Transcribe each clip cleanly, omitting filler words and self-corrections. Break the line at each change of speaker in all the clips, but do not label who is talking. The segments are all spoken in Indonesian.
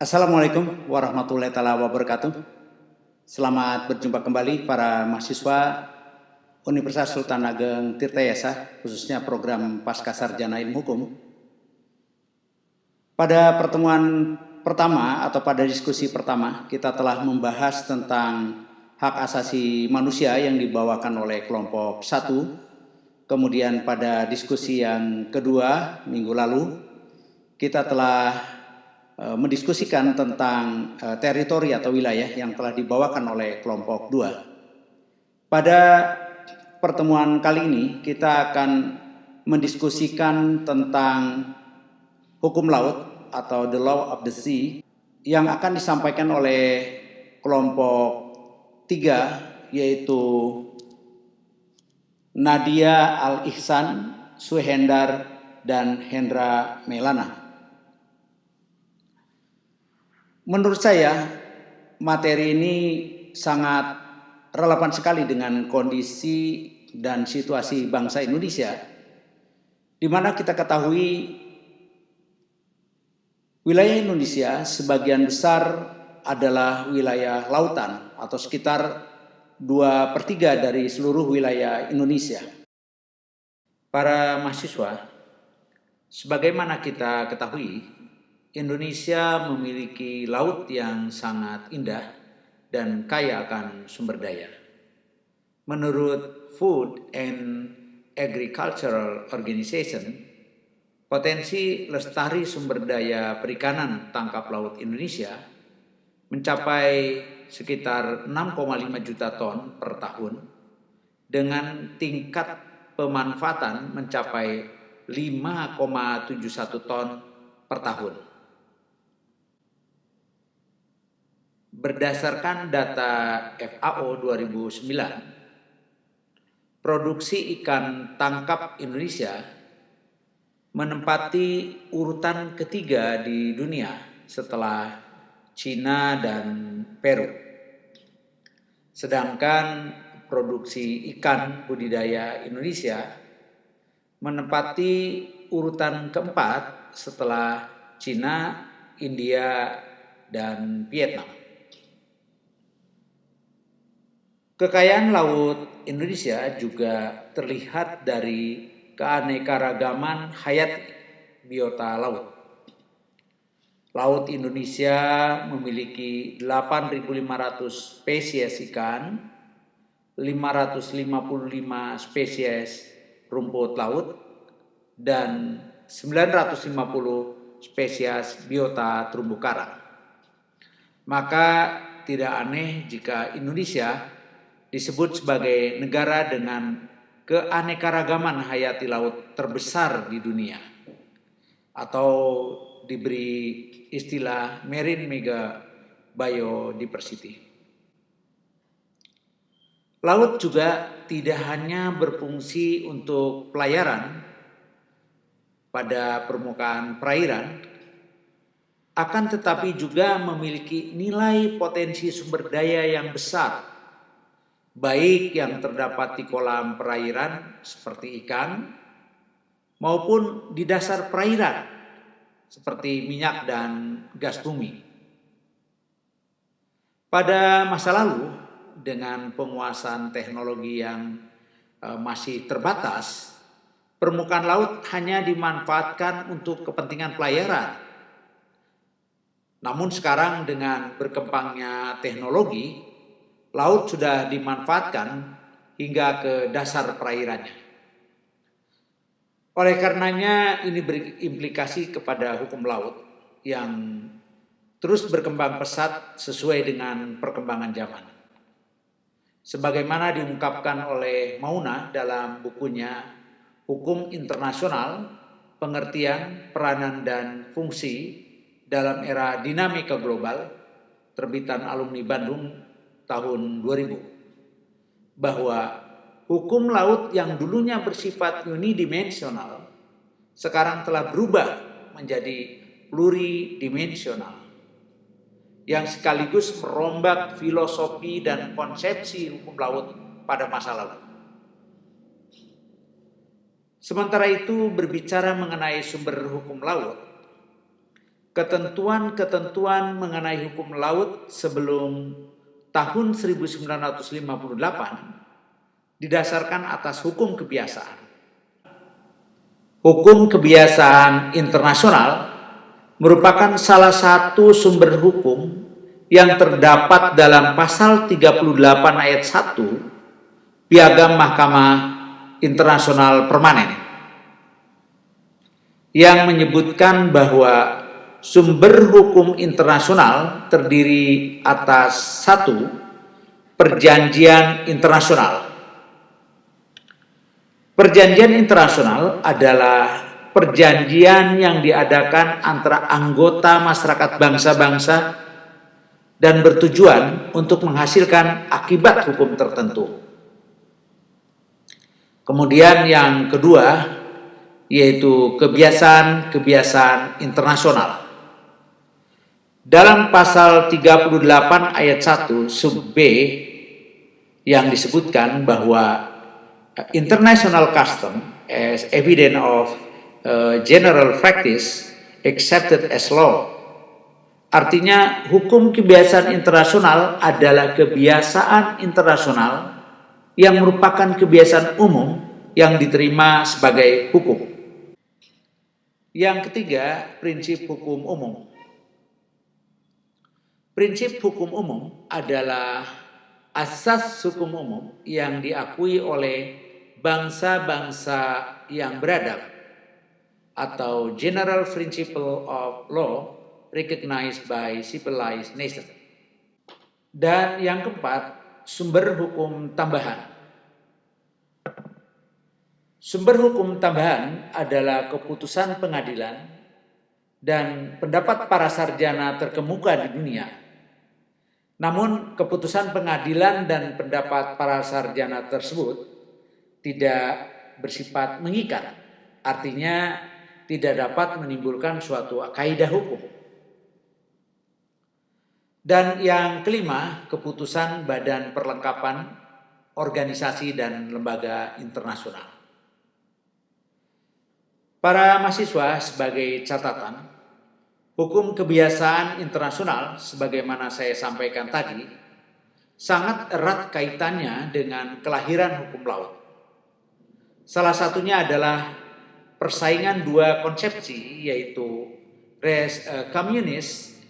Assalamualaikum warahmatullahi wabarakatuh. Selamat berjumpa kembali para mahasiswa Universitas Sultan Ageng Tirtayasa, khususnya program Pascasarjana Ilmu Hukum. Pada pertemuan pertama atau pada diskusi pertama, kita telah membahas tentang hak asasi manusia yang dibawakan oleh kelompok 1. Kemudian pada diskusi yang kedua minggu lalu, kita telah mendiskusikan tentang teritori atau wilayah yang telah dibawakan oleh kelompok 2. Pada pertemuan kali ini kita akan mendiskusikan tentang hukum laut atau the law of the sea yang akan disampaikan oleh kelompok 3, yaitu Nadia Al-Ihsan, Suhendar, dan Hendra Melana. Menurut saya, materi ini sangat relevan sekali dengan kondisi dan situasi bangsa Indonesia, di mana kita ketahui wilayah Indonesia sebagian besar adalah wilayah lautan atau sekitar 2/3 dari seluruh wilayah Indonesia. Para mahasiswa, sebagaimana kita ketahui, Indonesia memiliki laut yang sangat indah dan kaya akan sumber daya. Menurut Food and Agricultural Organization, potensi lestari sumber daya perikanan tangkap laut Indonesia mencapai sekitar 6,5 juta ton per tahun dengan tingkat pemanfaatan mencapai 5,71 ton per tahun. Berdasarkan data FAO 2009, produksi ikan tangkap Indonesia menempati urutan ketiga di dunia setelah Cina dan Peru. Sedangkan produksi ikan budidaya Indonesia menempati urutan keempat setelah Cina, India, dan Vietnam. Kekayaan laut Indonesia juga terlihat dari keanekaragaman hayati biota laut. Laut Indonesia memiliki 8.500 spesies ikan, 555 spesies rumput laut, dan 950 spesies biota terumbu karang. Maka tidak aneh jika Indonesia disebut sebagai negara dengan keanekaragaman hayati laut terbesar di dunia, atau diberi istilah Marine Mega Biodiversity. Laut juga tidak hanya berfungsi untuk pelayaran pada permukaan perairan, akan tetapi juga memiliki nilai potensi sumber daya yang besar, baik yang terdapat di kolam perairan seperti ikan maupun di dasar perairan seperti minyak dan gas bumi. Pada masa lalu, dengan penguasaan teknologi yang masih terbatas, permukaan laut hanya dimanfaatkan untuk kepentingan pelayaran. Namun sekarang dengan berkembangnya teknologi, laut sudah dimanfaatkan hingga ke dasar perairannya. Oleh karenanya ini berimplikasi kepada hukum laut yang terus berkembang pesat sesuai dengan perkembangan zaman. Sebagaimana diungkapkan oleh Mauna dalam bukunya Hukum Internasional, Pengertian, Peranan, dan Fungsi dalam Era Dinamika Global, terbitan alumni Bandung tahun 2000, bahwa hukum laut yang dulunya bersifat unidimensional sekarang telah berubah menjadi pluridimensional, yang sekaligus merombak filosofi dan konsepsi hukum laut pada masa lalu. Sementara itu, berbicara mengenai sumber hukum laut, ketentuan-ketentuan mengenai hukum laut sebelum tahun 1958 didasarkan atas hukum kebiasaan. Hukum kebiasaan internasional merupakan salah satu sumber hukum yang terdapat dalam pasal 38 ayat 1 Piagam Mahkamah Internasional Permanen yang menyebutkan bahwa sumber hukum internasional terdiri atas 1. Perjanjian internasional. Perjanjian internasional adalah perjanjian yang diadakan antara anggota masyarakat bangsa-bangsa dan bertujuan untuk menghasilkan akibat hukum tertentu. Kemudian yang kedua, yaitu kebiasaan-kebiasaan internasional. Dalam pasal 38 ayat 1 sub B yang disebutkan bahwa international custom as evidence of general practice accepted as law. Artinya hukum kebiasaan internasional adalah kebiasaan internasional yang merupakan kebiasaan umum yang diterima sebagai hukum. Yang ketiga, prinsip hukum umum. Prinsip hukum umum adalah asas hukum umum yang diakui oleh bangsa-bangsa yang beradab atau general principle of law recognized by civilized nation. Dan yang keempat, sumber hukum tambahan. Sumber hukum tambahan adalah keputusan pengadilan dan pendapat para sarjana terkemuka di dunia. Namun keputusan pengadilan dan pendapat para sarjana tersebut tidak bersifat mengikat, artinya tidak dapat menimbulkan suatu kaidah hukum. Dan yang kelima, keputusan badan perlengkapan organisasi dan lembaga internasional. Para mahasiswa, sebagai catatan, hukum kebiasaan internasional, sebagaimana saya sampaikan tadi, sangat erat kaitannya dengan kelahiran hukum laut. Salah satunya adalah persaingan dua konsepsi, yaitu res communis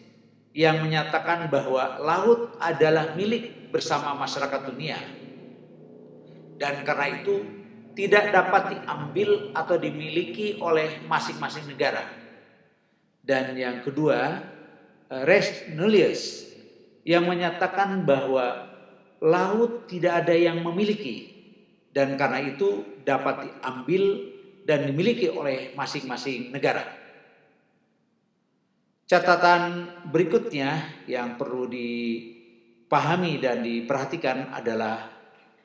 yang menyatakan bahwa laut adalah milik bersama masyarakat dunia. Dan karena itu tidak dapat diambil atau dimiliki oleh masing-masing negara. Dan yang kedua, res nullius yang menyatakan bahwa laut tidak ada yang memiliki dan karena itu dapat diambil dan dimiliki oleh masing-masing negara. Catatan berikutnya yang perlu dipahami dan diperhatikan adalah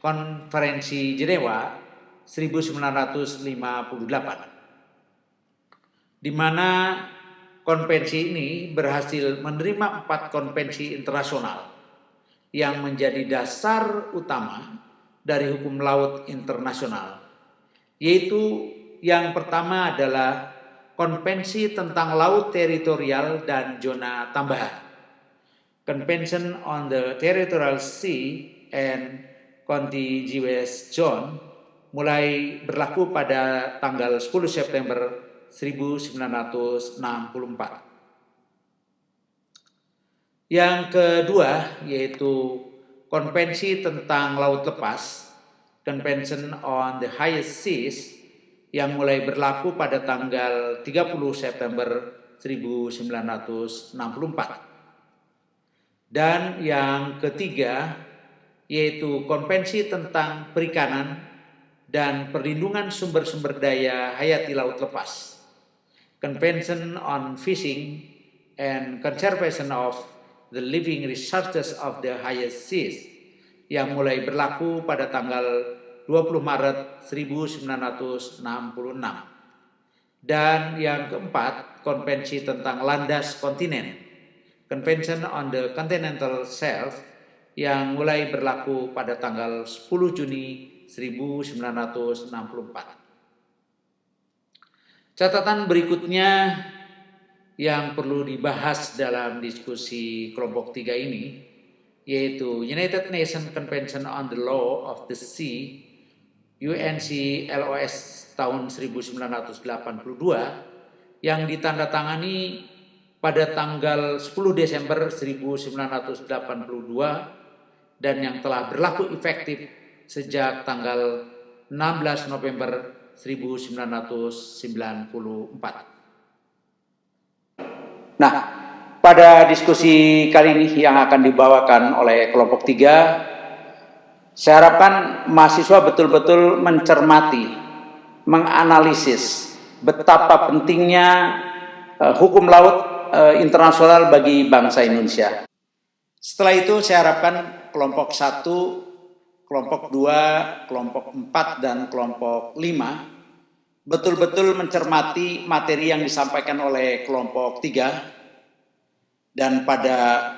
Konferensi Jenewa 1958, di mana konvensi ini berhasil menerima 4 konvensi internasional yang menjadi dasar utama dari hukum laut internasional, yaitu yang pertama adalah Konvensi tentang Laut Teritorial dan Zona Tambahan, Convention on the Territorial Sea and Contiguous Zone, mulai berlaku pada tanggal 10 September 1964. Yang kedua yaitu Konvensi tentang Laut Lepas, Convention on the Highest Seas, yang mulai berlaku pada tanggal 30 September 1964. Dan yang ketiga yaitu Konvensi tentang Perikanan dan Perlindungan Sumber-Sumber Daya Hayati Laut Lepas, Convention on Fishing and Conservation of the Living Resources of the Highest Seas, yang mulai berlaku pada tanggal 20 Maret 1966. Dan yang keempat, Konvensi tentang Landas Kontinen, Convention on the Continental Shelf, yang mulai berlaku pada tanggal 10 Juni 1964. Catatan berikutnya
yang perlu dibahas dalam diskusi kelompok 3 ini, yaitu United Nations Convention on the Law of the Sea, UNCLOS tahun 1982, yang ditandatangani pada tanggal 10 Desember 1982 dan yang telah berlaku efektif sejak tanggal 16 November 1994.
Nah, pada diskusi kali ini yang akan dibawakan oleh kelompok 3, saya harapkan mahasiswa betul-betul mencermati, menganalisis betapa pentingnya hukum laut internasional bagi bangsa Indonesia. Setelah itu saya harapkan kelompok 1, kelompok 2, kelompok 4, dan kelompok 5 betul-betul mencermati materi yang disampaikan oleh kelompok 3, dan pada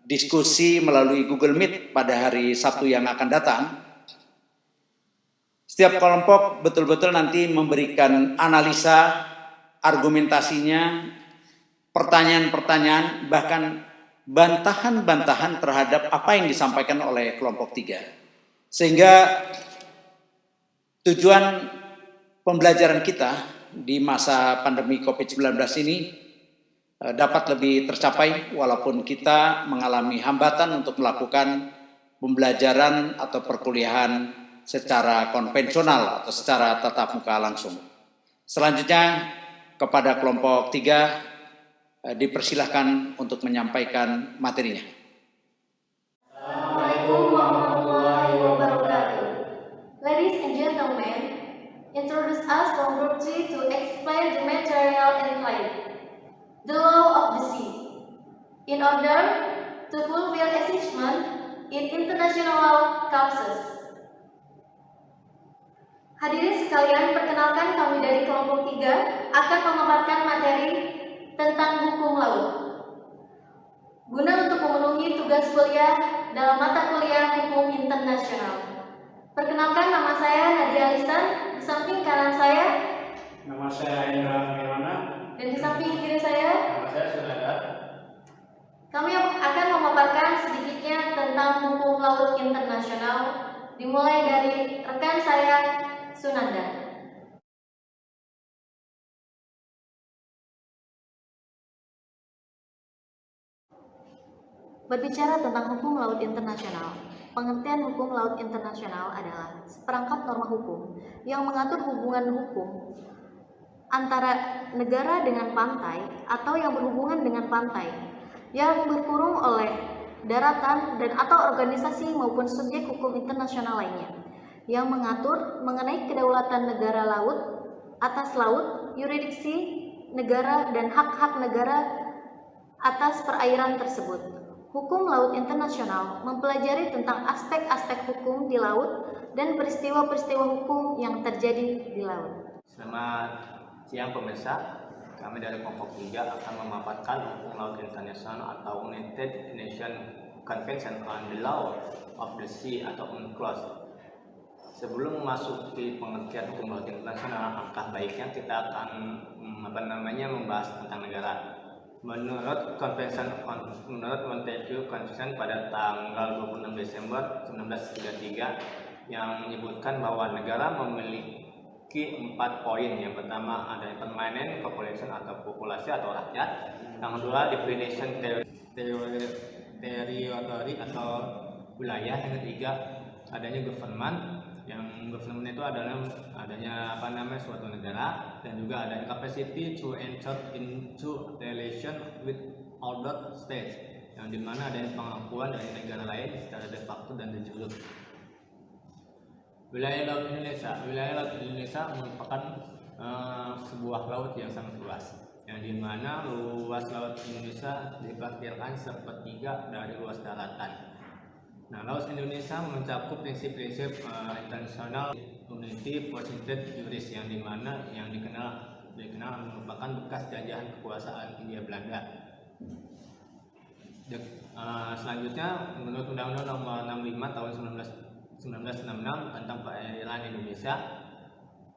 diskusi melalui Google Meet pada hari Sabtu yang akan datang, setiap kelompok betul-betul nanti memberikan analisa, argumentasinya, pertanyaan-pertanyaan, bahkan bantahan-bantahan terhadap apa yang disampaikan oleh kelompok 3. Sehingga tujuan pembelajaran kita di masa pandemi COVID-19 ini dapat lebih tercapai walaupun kita mengalami hambatan untuk melakukan pembelajaran atau perkuliahan secara konvensional atau secara tatap muka langsung. Selanjutnya kepada kelompok 3 dipersilahkan untuk menyampaikan materinya.
Assalamualaikum warahmatullahi wabarakatuh. Ladies and gentlemen, introduce us from Group 3 to explain the material entitlement, the law of the sea, in order to fulfill achievement in international causes. Hadirin sekalian, perkenalkan kami dari kelompok 3 akan memaparkan materi tentang hukum laut, guna untuk memenuhi tugas kuliah dalam mata kuliah hukum internasional. Perkenalkan, nama saya Nadia Lisan. Di samping kanan saya,
nama saya Indra Mirwana.
Dan di samping kiri saya,
Nama saya Sunada.
Kami akan memaparkan sedikitnya tentang hukum laut internasional, dimulai dari rekan saya, Sunanda. Berbicara tentang hukum laut internasional, pengertian hukum laut internasional adalah seperangkat norma hukum yang mengatur hubungan hukum antara negara dengan pantai atau yang berhubungan dengan pantai, yang berkurung oleh daratan dan atau organisasi maupun subjek hukum internasional lainnya, yang mengatur mengenai kedaulatan negara laut, atas laut, yurisdiksi negara dan hak-hak negara atas perairan tersebut. Hukum laut internasional mempelajari tentang aspek-aspek hukum di laut dan peristiwa-peristiwa hukum yang terjadi di laut.
Selamat siang pemirsa, kami dari kelompok 3 akan memaparkan hukum laut internasional atau United Nations Convention on the Law of the Sea atau UNCLOS. Sebelum memasuki pengertian hukum laut internasional, alangkah baiknya kita akan membahas tentang negara. Menurut Montevideo Convention pada tanggal 26 Desember 1933 yang menyebutkan bahwa negara memiliki 4 poin. Yang pertama ada permanent population atau populasi atau rakyat. Yang kedua definition territory atau wilayah. Yang ketiga adanya government. Yang government itu adalah adanya suatu negara, dan juga ada capacity to enter into relation with other states, yang dimana adanya pengakuan dari negara lain secara de facto dan de jure. Wilayah laut Indonesia merupakan sebuah laut yang sangat luas, yang dimana luas laut Indonesia diperkirakan sepertiga dari luas daratan. Nah, laut Indonesia mencakup prinsip-prinsip internasional unity posited juris, yang dimana yang dikenal merupakan bekas jajahan kekuasaan Hindia Belanda. Selanjutnya, menurut Undang-Undang Nomor 65 Tahun 1966 tentang perairan Indonesia,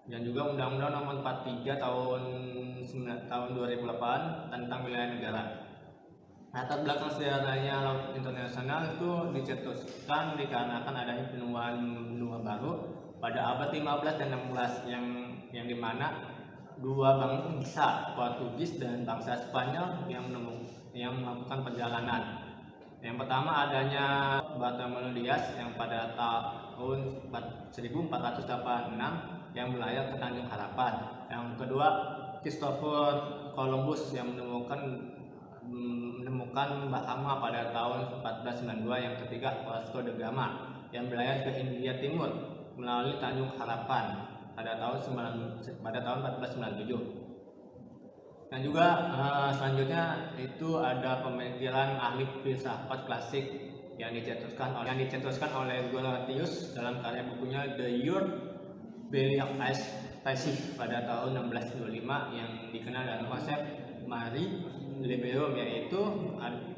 dan juga Undang-Undang Nomor 43 tahun 2008 tentang wilayah negara. Latar belakang sejarahnya laut internasional itu dicetuskan dikarenakan adanya penemuan benua baru pada abad 15 dan 16 yang dimana dua bangsa Portugis dan bangsa Spanyol yang melakukan perjalanan. Yang pertama adanya Bartolomeu Dias yang pada tahun 1486 yang melayar ke Tanjung Harapan. Yang kedua Christopher Columbus yang menemukan Bahama pada tahun 1492. Yang ketiga Vasco da Gama yang berlayar ke Hindia Timur melalui Tanjung Harapan pada tahun 1497. Dan juga selanjutnya itu ada pemikiran ahli filsafat klasik yang dicetuskan oleh Grotius dalam karya bukunya The Your Belief Thesis pada tahun 1625 yang dikenal dengan konsep Marie Liberum, yaitu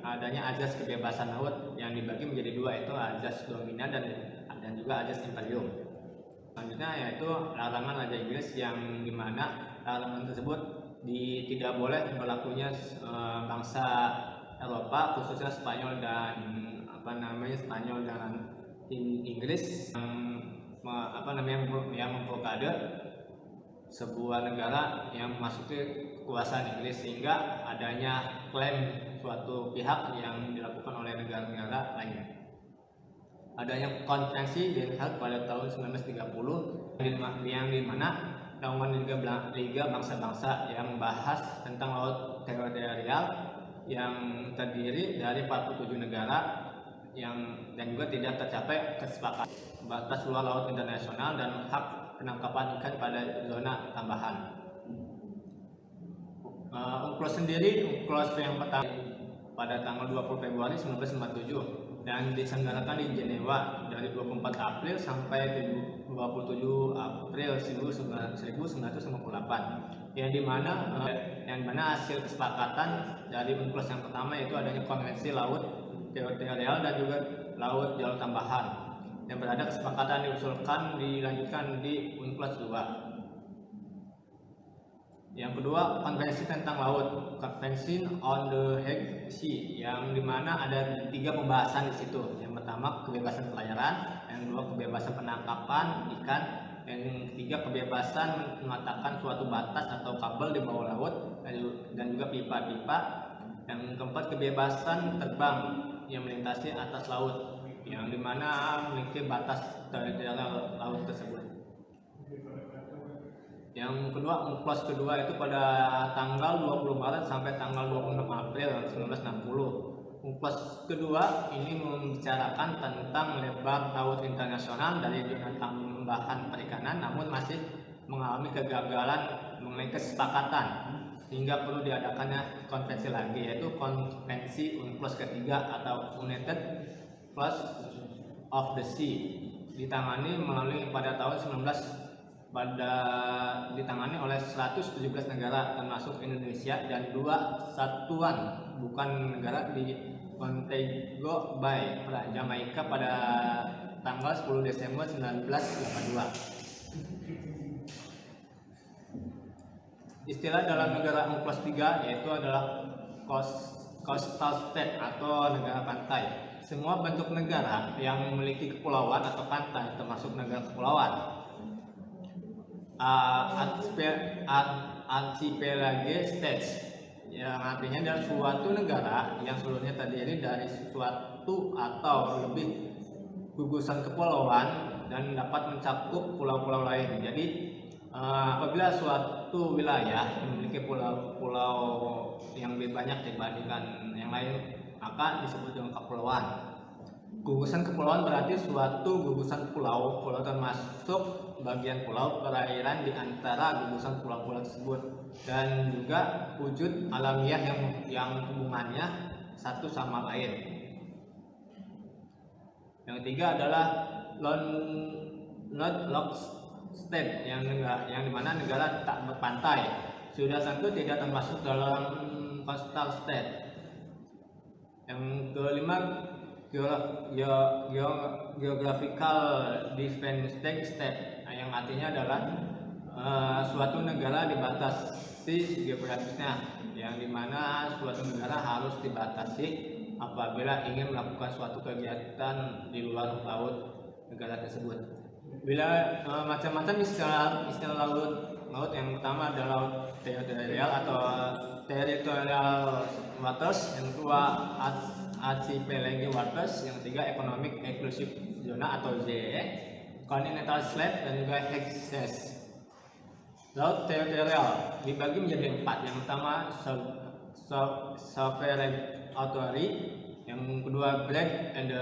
adanya azas kebebasan laut yang dibagi menjadi dua, yaitu azas dominan dan juga azas imperium. Selanjutnya yaitu larangan Raja Inggris yang dimana larangan tersebut tidak boleh berlakunya bangsa Eropa khususnya Spanyol dan Inggris yang memblokade sebuah negara yang memasuki kekuasaan Inggris, sehingga adanya klaim suatu pihak yang dilakukan oleh negara-negara lain. Adanya konferensi di Den Haag pada tahun 1930 yang dimana naungan Liga Bangsa-Bangsa yang membahas tentang laut teritorial yang terdiri dari 47 negara dan juga tidak tercapai kesepakatan batas luas laut internasional dan hak penangkapan ikan pada zona tambahan. UNCLOS yang pertama pada tanggal 20 Februari 1957 dan diselenggarakan di Jenewa dari 24 April sampai 27 April 1958 yang dimana hasil kesepakatan dari UNCLOS yang pertama yaitu adanya konvensi laut teritorial dan juga laut jalur tambahan yang berada kesepakatan dilanjutkan di UNCLOS 2. Yang kedua, konvensi tentang laut, Convention on the Hague Sea, yang dimana ada 3 pembahasan di situ. Yang pertama kebebasan pelayaran, yang kedua kebebasan penangkapan ikan, yang ketiga kebebasan mengatakan suatu batas atau kabel di bawah laut dan juga pipa-pipa. Yang keempat kebebasan terbang yang melintasi atas laut, yang dimana memiliki batas teritorial laut tersebut. Yang kedua, UNCLOS kedua itu pada tanggal 20 Maret sampai tanggal 26 April 1960. UNCLOS kedua ini membicarakan tentang lebar laut internasional dari zona tambahan perikanan, namun masih mengalami kegagalan mengenai kesepakatan hingga perlu diadakannya konvensi lagi, yaitu konvensi UNCLOS ketiga atau United Clause of the Sea, ditangani oleh 117 negara termasuk Indonesia dan 2 satuan bukan negara di Montego Bay, Jamaika pada tanggal 10 Desember 1982. Istilah dalam negara UNCLOS 3 yaitu adalah coastal state atau negara pantai. Semua bentuk negara yang memiliki kepulauan atau pantai termasuk negara kepulauan. Archipelago states yang artinya adalah suatu negara yang seluruhnya terdiri dari suatu atau lebih gugusan kepulauan dan dapat mencakup pulau-pulau lain. Jadi apabila suatu wilayah memiliki pulau-pulau yang lebih banyak dibandingkan yang lain, maka disebut dengan kepulauan. Gugusan kepulauan berarti suatu gugusan pulau termasuk bagian pulau perairan di antara gugusan pulau-pulau tersebut, dan juga wujud alamiah yang hubungannya satu sama lain. Yang ketiga adalah landlocked state yang dimana negara tak berpantai, sudah tentu tidak termasuk dalam coastal state. Yang kelima, geographical defense state yang artinya adalah suatu negara dibatasi geografisnya, yang dimana suatu negara harus dibatasi apabila ingin melakukan suatu kegiatan di luar laut negara tersebut. Bila macam-macam istilah laut yang pertama adalah laut teritorial atau territorial waters, yang kedua archipelago waters, yang ketiga economic exclusive zona atau ZEE, continental shelf, dan juga excess. Laut teritorial dibagi menjadi 4. Yang pertama sovereign authority, yang kedua Black and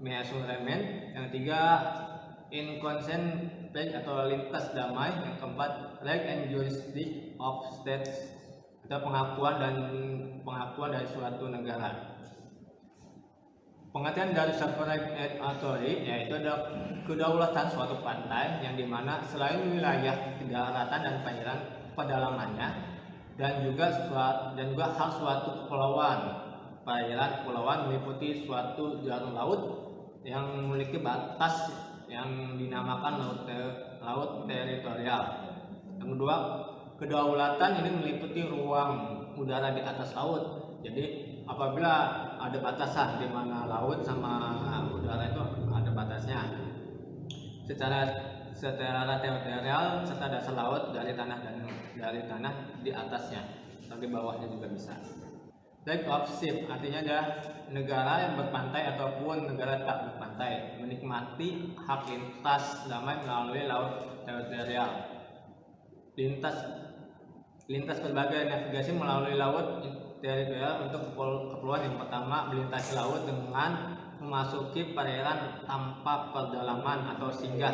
measurement, yang ketiga inconsent pledge atau lintas damai, yang keempat right and jurisdiction of states atau pengakuan dari suatu negara. Pengertian dari sovereign authority yaitu adalah kedaulatan suatu pantai yang dimana selain wilayah daratan dan pedalamannya dan juga hak suatu kepulauan, perairan kepulauan meliputi suatu jarum laut yang memiliki batas yang dinamakan laut teritorial. Yang kedua, kedaulatan ini meliputi ruang udara di atas laut. Jadi apabila ada batasan di mana laut sama udara itu ada batasnya. Secara teritorial serta dasar laut dari tanah di atasnya, atau di bawahnya juga bisa. Right of ship artinya adalah negara yang berpantai ataupun negara tak berpantai menikmati hak lintas damai melalui laut teritorial. Lintas berbagai navigasi melalui laut teritorial untuk keperluan yang pertama melintasi laut dengan memasuki perairan tanpa pedalaman atau singgah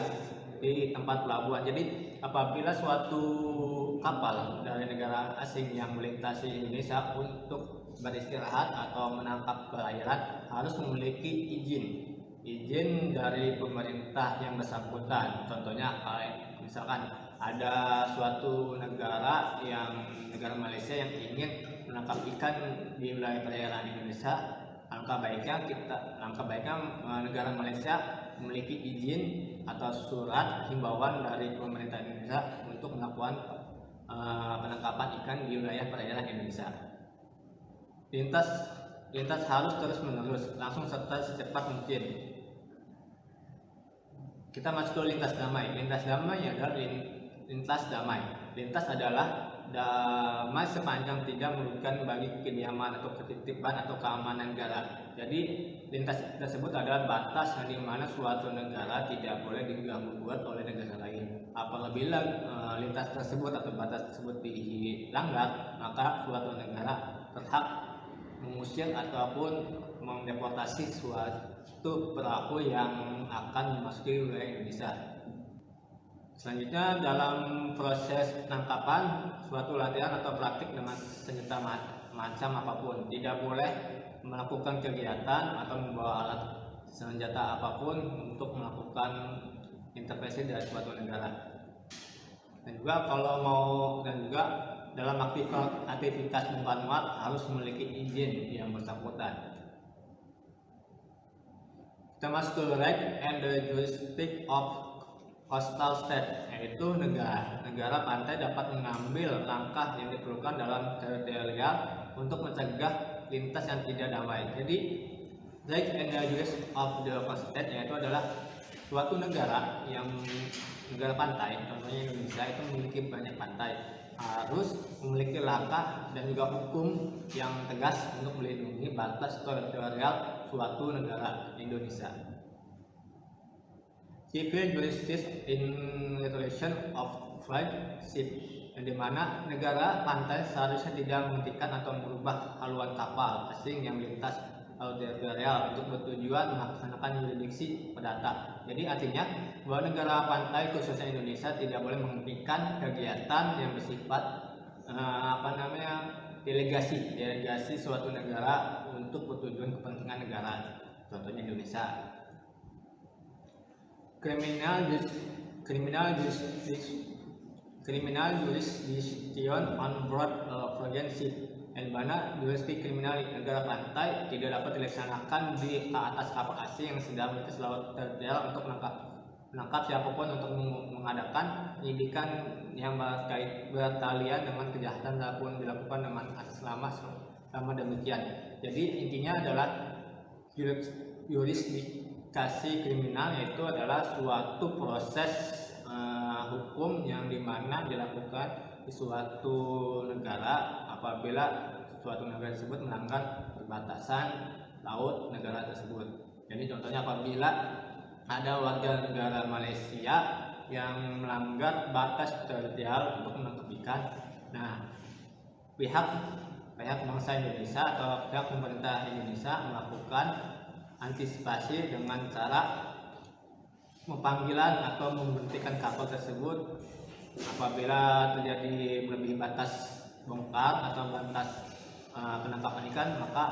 di tempat pelabuhan. Jadi apabila suatu kapal dari negara asing yang melintasi Indonesia untuk beristirahat atau menangkap perairan harus memiliki izin dari pemerintah yang bersangkutan. Contohnya misalkan ada suatu negara Malaysia yang ingin menangkap ikan di wilayah perairan Indonesia, alangkah baiknya negara Malaysia memiliki izin atau surat himbauan dari pemerintah Indonesia untuk melakukan penangkapan ikan di wilayah perairan Indonesia. Lintas harus terus-menerus, langsung serta secepat mungkin. Kita masuk ke lintas damai. Lintas damai adalah lintas damai. Lintas adalah damai sepanjang tidak merugikan bagi kediaman atau ketitipan atau keamanan negara. Jadi lintas tersebut adalah batas yang dimana suatu negara tidak boleh diganggu gugat oleh negara lain. Apabila lintas tersebut atau batas tersebut dilanggar, maka suatu negara berhak mengusir ataupun mendeportasi suatu pelaku yang akan memasuki wilayah Indonesia. Selanjutnya, dalam proses penangkapan, suatu latihan atau praktik dengan senjata macam apapun, tidak boleh melakukan kegiatan atau membawa alat senjata apapun untuk melakukan intervensi dari suatu negara. Dan juga dalam aktivitas membuat harus memiliki izin yang bersangkutan. Kita masuk ke right and the jurisdiction of coastal state, yaitu negara pantai dapat mengambil langkah yang diperlukan dalam teritorial untuk mencegah lintas yang tidak damai. Jadi right and the jurisdiction of the coastal state yaitu adalah suatu negara pantai, contohnya Indonesia itu memiliki banyak pantai, harus memiliki langkah dan juga hukum yang tegas untuk melindungi batas teritorial suatu negara Indonesia. Civil jurisdiction in regulation of flagship, yang dimana negara pantai seharusnya tidak menghentikan atau merubah haluan kapal asing yang melintas laut teritorial untuk bertujuan melaksanakan yurisdiksi perdata. Jadi artinya bahwa negara pantai khususnya Indonesia tidak boleh menghentikan kegiatan yang bersifat delegasi suatu negara untuk bertujuan kepentingan negara, contohnya Indonesia. Criminal jurisdiction on board foreign ship, yang mana jurisdiksi kriminal negara pantai tidak dapat dilaksanakan di atas kapal asing yang sedang melintas laut teritorial untuk menangkap menangkap siapapun untuk mengadakan penyidikan yang berkaitan dengan kejahatan ataupun dilakukan dengan selama demikian. Jadi intinya adalah jurisdikasi kriminal, yaitu adalah suatu proses hukum yang dimana dilakukan di suatu negara apabila suatu negara tersebut melanggar perbatasan laut negara tersebut. Jadi contohnya apabila ada warga negara Malaysia yang melanggar batas teritorial untuk menangkap ikan, nah pihak bangsa Indonesia atau pihak pemerintah Indonesia melakukan antisipasi dengan cara memanggilan atau memberhentikan kapal tersebut apabila terjadi melebihi batas bongkar atau batas penangkapan ikan, maka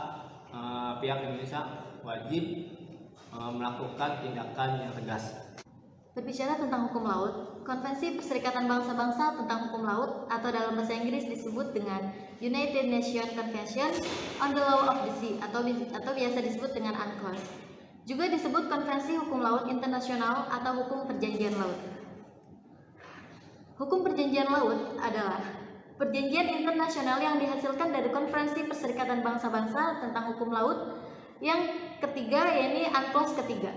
pihak Indonesia wajib melakukan tindakan yang tegas.
Berbicara tentang hukum laut, Konvensi Perserikatan Bangsa-Bangsa tentang Hukum Laut atau dalam bahasa Inggris disebut dengan United Nations Convention on the Law of the Sea atau biasa disebut dengan UNCLOS. Juga disebut Konvensi Hukum Laut Internasional atau Hukum Perjanjian Laut. Hukum Perjanjian Laut adalah perjanjian internasional yang dihasilkan dari Konferensi Perserikatan Bangsa-Bangsa tentang Hukum Laut yang ketiga, yakni UNCLOS ketiga,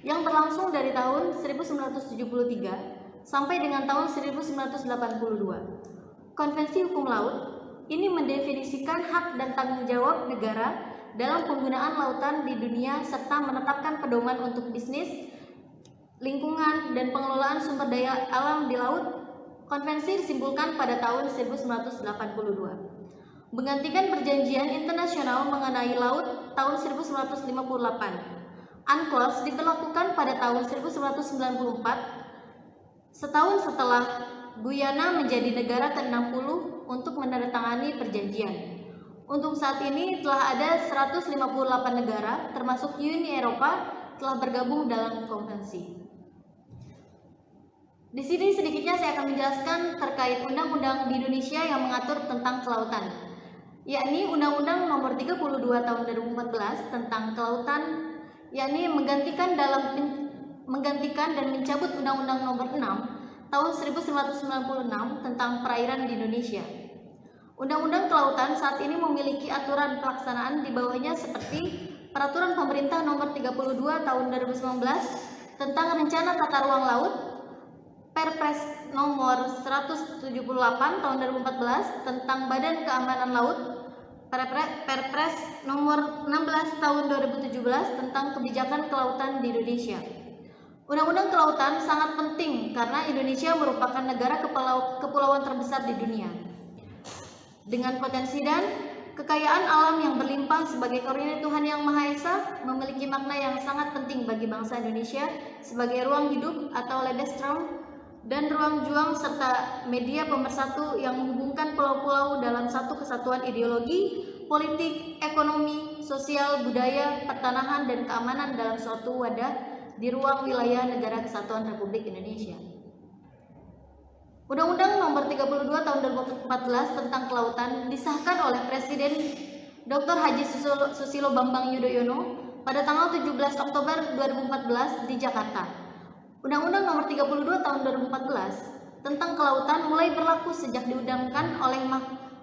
yang berlangsung dari tahun 1973 sampai dengan tahun 1982. Konvensi Hukum Laut ini mendefinisikan hak dan tanggung jawab negara dalam penggunaan lautan di dunia serta menetapkan pedoman untuk bisnis, lingkungan, dan pengelolaan sumber daya alam di laut. Konvensi disimpulkan pada tahun 1982. Menggantikan perjanjian internasional mengenai laut tahun 1958. UNCLOS diberlakukan pada tahun 1994, setahun setelah Guyana menjadi negara ke-60 untuk menandatangani perjanjian. Untuk saat ini telah ada 158 negara termasuk Uni Eropa telah bergabung dalam konvensi. Di sini sedikitnya saya akan menjelaskan terkait undang-undang di Indonesia yang mengatur tentang kelautan, yakni Undang-Undang Nomor 32 Tahun 2014 tentang kelautan, yakni menggantikan dan mencabut Undang-Undang Nomor 6 Tahun 1996 tentang perairan di Indonesia. Undang-Undang Kelautan saat ini memiliki aturan pelaksanaan di bawahnya seperti Peraturan Pemerintah Nomor 32 Tahun 2019 tentang Rencana Tata Ruang Laut, Perpres Nomor 178 Tahun 2014 tentang Badan Keamanan Laut, Perpres Nomor 16 Tahun 2017 tentang Kebijakan Kelautan di Indonesia. Undang-undang kelautan sangat penting karena Indonesia merupakan negara kepulauan terbesar di dunia. Dengan potensi dan kekayaan alam yang berlimpah sebagai karunia Tuhan Yang Maha Esa, memiliki makna yang sangat penting bagi bangsa Indonesia sebagai ruang hidup atau lebensraum dan ruang juang serta media pemersatu yang menghubungkan pulau-pulau dalam satu kesatuan ideologi, politik, ekonomi, sosial, budaya, pertanahan, dan keamanan dalam suatu wadah di ruang wilayah Negara Kesatuan Republik Indonesia. Undang-Undang Nomor 32 Tahun 2014 tentang Kelautan disahkan oleh Presiden Dr. Haji Susilo Bambang Yudhoyono pada tanggal 17 Oktober 2014 di Jakarta. Undang-Undang Nomor 32 Tahun 2014 tentang Kelautan mulai berlaku sejak diundangkan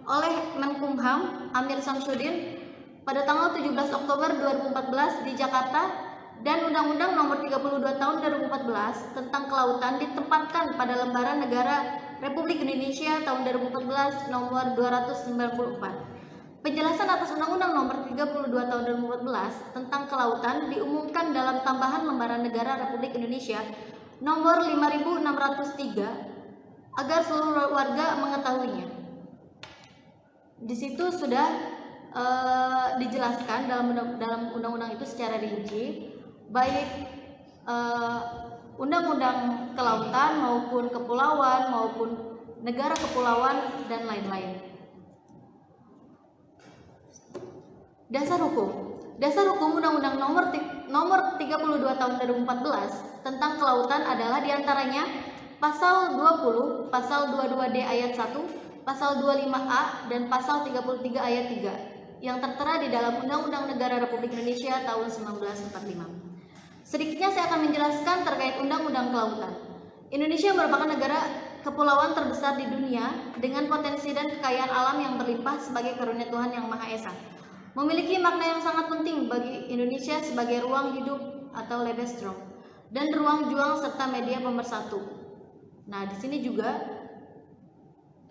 oleh Menkumham Amir Samsudin pada tanggal 17 Oktober 2014 di Jakarta, dan Undang-Undang Nomor 32 Tahun 2014 tentang Kelautan ditempatkan pada Lembaran Negara Republik Indonesia tahun 2014 Nomor 294. Penjelasan atas Undang-Undang Nomor 32 Tahun 2014 tentang Kelautan diumumkan dalam tambahan Lembaran Negara Republik Indonesia Nomor 5603 agar seluruh warga mengetahuinya. Di situ sudah dijelaskan dalam undang-undang itu secara rinci, baik undang-undang kelautan maupun kepulauan maupun negara kepulauan dan lain-lain. Dasar hukum Undang-Undang Nomor 32 Tahun 2014 tentang Kelautan adalah diantaranya Pasal 20, Pasal 22D ayat 1, Pasal 25A, dan Pasal 33 ayat 3 yang tertera di dalam Undang-Undang Negara Republik Indonesia tahun 1945. Sedikitnya saya akan menjelaskan terkait Undang-Undang Kelautan. Indonesia merupakan negara kepulauan terbesar di dunia dengan potensi dan kekayaan alam yang berlimpah sebagai karunia Tuhan Yang Maha Esa. Memiliki makna yang sangat penting bagi Indonesia sebagai ruang hidup atau Lebensraum dan ruang juang serta media pemersatu. Nah, di sini juga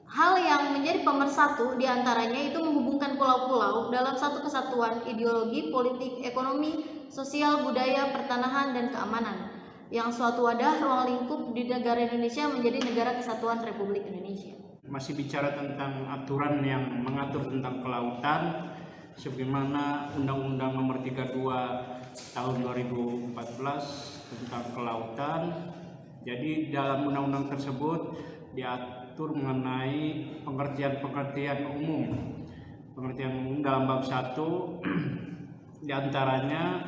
hal yang menjadi pemersatu diantaranya itu menghubungkan pulau-pulau dalam satu kesatuan ideologi, politik, ekonomi, sosial, budaya, pertanahan, dan keamanan, yang suatu wadah ruang lingkup di negara Indonesia menjadi negara kesatuan Republik Indonesia.
Masih bicara tentang aturan yang mengatur tentang kelautan, sebagaimana Undang-Undang Nomor 32 Tahun 2014 tentang kelautan. Jadi dalam undang-undang tersebut diatur mengenai pengertian umum. Pengertian umum dalam bab 1 diantaranya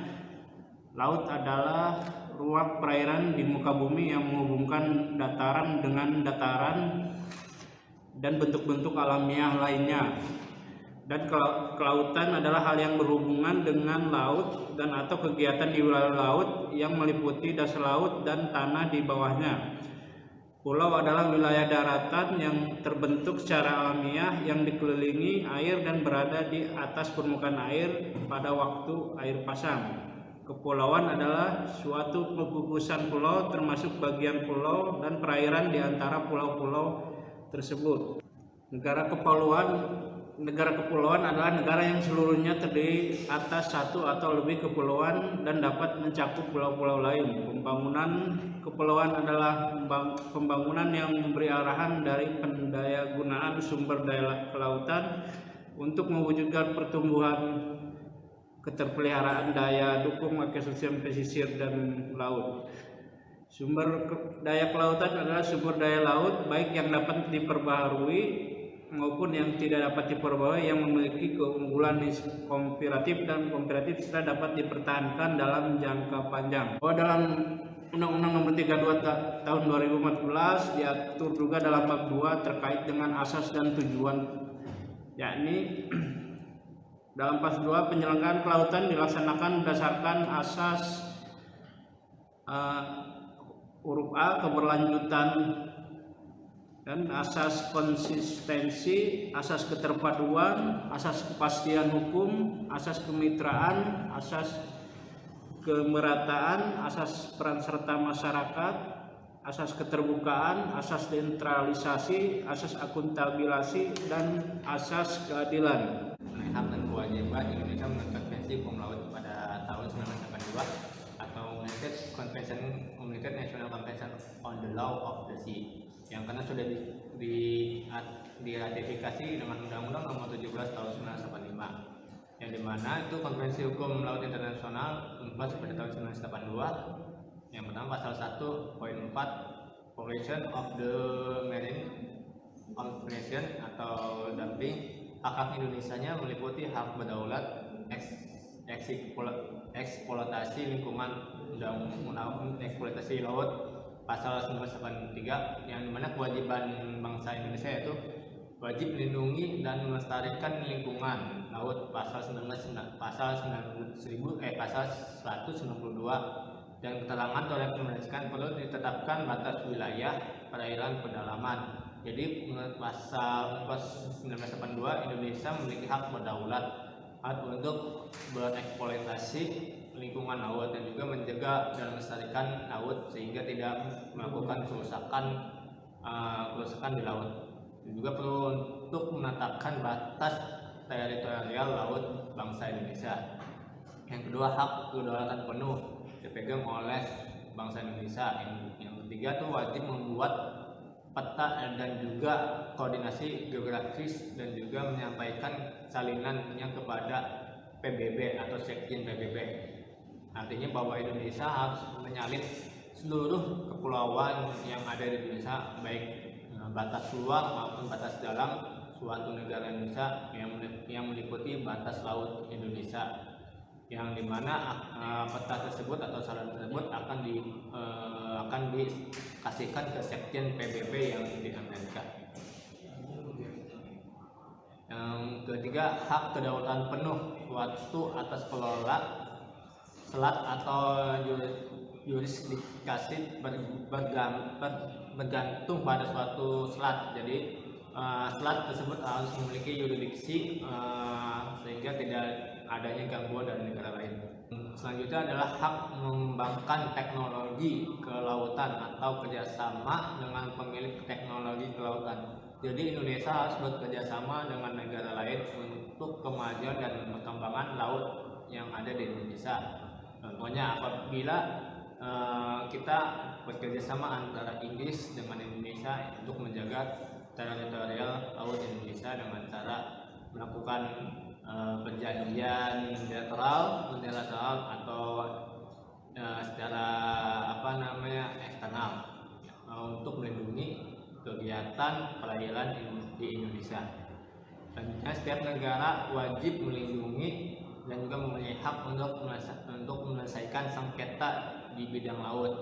laut adalah ruang perairan di muka bumi yang menghubungkan dataran dengan dataran dan bentuk-bentuk alamiah lainnya. Dan kelautan adalah hal yang berhubungan dengan laut dan atau kegiatan di wilayah laut yang meliputi dasar laut dan tanah di bawahnya. Pulau adalah wilayah daratan yang terbentuk secara alamiah yang dikelilingi air dan berada di atas permukaan air pada waktu air pasang. Kepulauan adalah suatu gugusan pulau termasuk bagian pulau dan perairan di antara pulau-pulau tersebut. Negara kepulauan adalah negara yang seluruhnya terdiri atas satu atau lebih kepulauan dan dapat mencakup pulau-pulau lain. Pembangunan kepulauan adalah pembangunan yang memberi arahan dari pendayagunaan sumber daya kelautan untuk mewujudkan pertumbuhan, keterpeliharaan daya dukung ekosistem pesisir dan laut. Sumber daya kelautan adalah sumber daya laut baik yang dapat diperbaharui maupun yang tidak dapat diperbaharui, yang memiliki keunggulan komparatif dan komparatif serta dapat dipertahankan dalam jangka panjang. Dalam Undang-Undang Nomor 32 Tahun 2014 diatur juga dalam bab 2 terkait dengan asas dan tujuan, yakni dalam pas 2 penyelenggaraan kelautan dilaksanakan berdasarkan asas huruf A keberlanjutan dan asas konsistensi, asas keterpaduan, asas kepastian hukum, asas kemitraan, asas kemerataan, asas peran serta masyarakat, asas keterbukaan, asas desentralisasi, asas akuntabilisasi, dan asas keadilan.
Hak dan kewajiban Indonesia menurut Konvensi Hukum Laut pada tahun 1982 atau United National Convention on the Law of the Sea, yang karena sudah diratifikasi dengan Undang-Undang Nomor 17 Tahun 1985, yang dimana itu Konvensi Hukum Laut Internasional membahas pada tahun 1982. Yang pertama pasal 1 poin 4 Protection of the Marine Convention atau dumping. Hak Indonesianya meliputi hak berdaulat, eksploitasi lingkungan, undang-undang eksploitasi laut pasal 1983, yang dimana kewajiban bangsa Indonesia yaitu wajib melindungi dan melestarikan lingkungan laut pasal 192, dan keterangan oleh Kementerian perlu ditetapkan batas wilayah perairan pedalaman. Jadi menurut pasal 1982 Indonesia memiliki hak berdaulat, hak untuk bereksploitasi lingkungan laut dan juga menjaga dan melestarikan laut sehingga tidak melakukan kerusakan di laut. Dan juga perlu untuk menetapkan batas teritorial laut bangsa Indonesia. Yang kedua, hak kedaulatan penuh dipegang oleh bangsa Indonesia. Yang ketiga tuh wajib membuat peta dan juga koordinasi geografis dan juga menyampaikan salinannya kepada PBB atau Sekjen PBB. Artinya bahwa Indonesia harus menyalin seluruh kepulauan yang ada di Indonesia, baik batas luar maupun batas dalam suatu negara Indonesia yang meliputi batas laut Indonesia, yang dimana peta tersebut atau saluran tersebut akan dikasihkan ke Sekjen PBB yang di Amerika. Yang ketiga, hak kedaulatan penuh suatu atas kelola selat atau jurisdikasi bergantung pada suatu selat. Jadi selat tersebut harus memiliki yurisdiksi sehingga tidak adanya gangguan dari negara lain. Selanjutnya adalah hak mengembangkan teknologi kelautan atau kerjasama dengan pemilik teknologi kelautan. Jadi Indonesia harus bekerjasama dengan negara lain untuk kemajuan dan perkembangan laut yang ada di Indonesia. Contohnya apabila kita bekerjasama antara Inggris dengan Indonesia untuk menjaga teritorial laut Indonesia dengan cara melakukan perjanjian bilateral, unilateral atau secara eksternal untuk melindungi kegiatan perairan di Indonesia. Selanjutnya, setiap negara wajib melindungi dan juga mempunyai hak untuk menyelesaikan sengketa di bidang laut.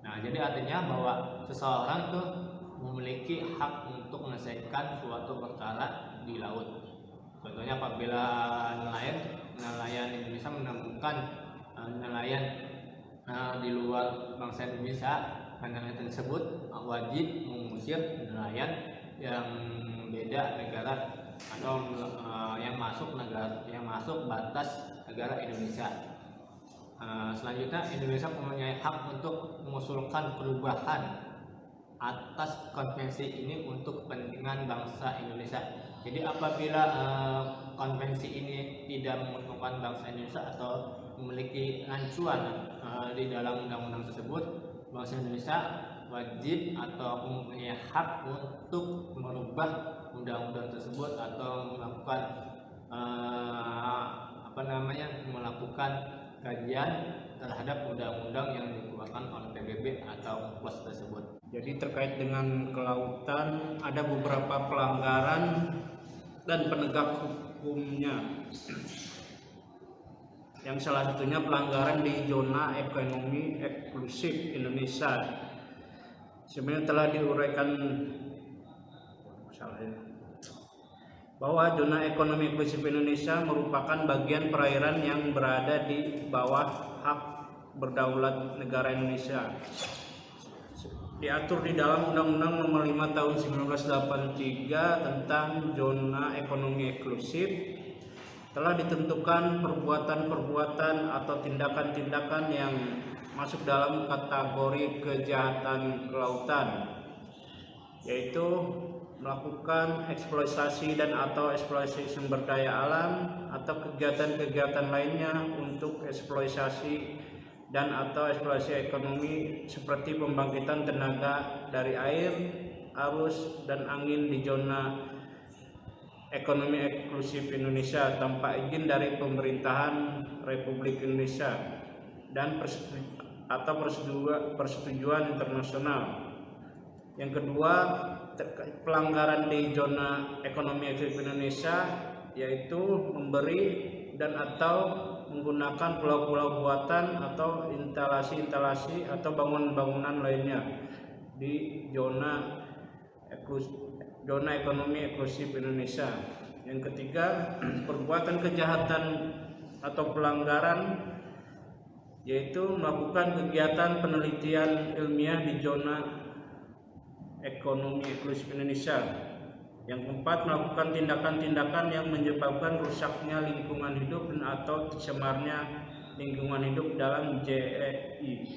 Nah, jadi artinya bahwa seseorang itu memiliki hak untuk menyelesaikan suatu perkara di laut. Contohnya apabila nelayan Indonesia menemukan nelayan di luar bangsa Indonesia, nelayan tersebut wajib mengusir nelayan yang beda negara atau yang masuk batas negara Indonesia. Selanjutnya, Indonesia mempunyai hak untuk mengusulkan perubahan atas konvensi ini untuk kepentingan bangsa Indonesia. Jadi apabila konvensi ini tidak menguntungkan bangsa Indonesia atau memiliki rancuan di dalam undang-undang tersebut, bangsa Indonesia wajib atau mempunyai hak untuk merubah undang-undang tersebut atau melakukan melakukan kajian terhadap undang-undang yang dikeluarkan oleh PBB atau UNCLOS tersebut.
Jadi terkait dengan kelautan ada beberapa pelanggaran dan penegak hukumnya. Yang salah satunya pelanggaran di zona ekonomi eksklusif Indonesia. Sebenarnya telah diuraikan bahwa zona ekonomi eksklusif Indonesia merupakan bagian perairan yang berada di bawah hak berdaulat negara Indonesia. Diatur di dalam Undang-Undang Nomor 5 Tahun 1983 tentang zona ekonomi eksklusif. Telah ditentukan perbuatan-perbuatan atau tindakan-tindakan yang masuk dalam kategori kejahatan kelautan, yaitu melakukan eksploitasi dan atau eksploitasi sumber daya alam atau kegiatan-kegiatan lainnya untuk eksploitasi dan atau eksploitasi ekonomi seperti pembangkitan tenaga dari air, arus, dan angin di zona ekonomi eksklusif Indonesia tanpa izin dari pemerintahan Republik Indonesia dan persetujuan internasional. Yang kedua, pelanggaran di zona ekonomi eksklusif Indonesia yaitu memberi dan atau menggunakan pulau-pulau buatan atau instalasi-instalasi atau bangunan-bangunan lainnya di zona ekonomi eksklusif Indonesia. Yang ketiga, perbuatan kejahatan atau pelanggaran yaitu melakukan kegiatan penelitian ilmiah di zona ekonomi eksklusif Indonesia. Yang keempat, melakukan tindakan-tindakan yang menyebabkan rusaknya lingkungan hidup dan atau tercemarnya lingkungan hidup dalam JEI.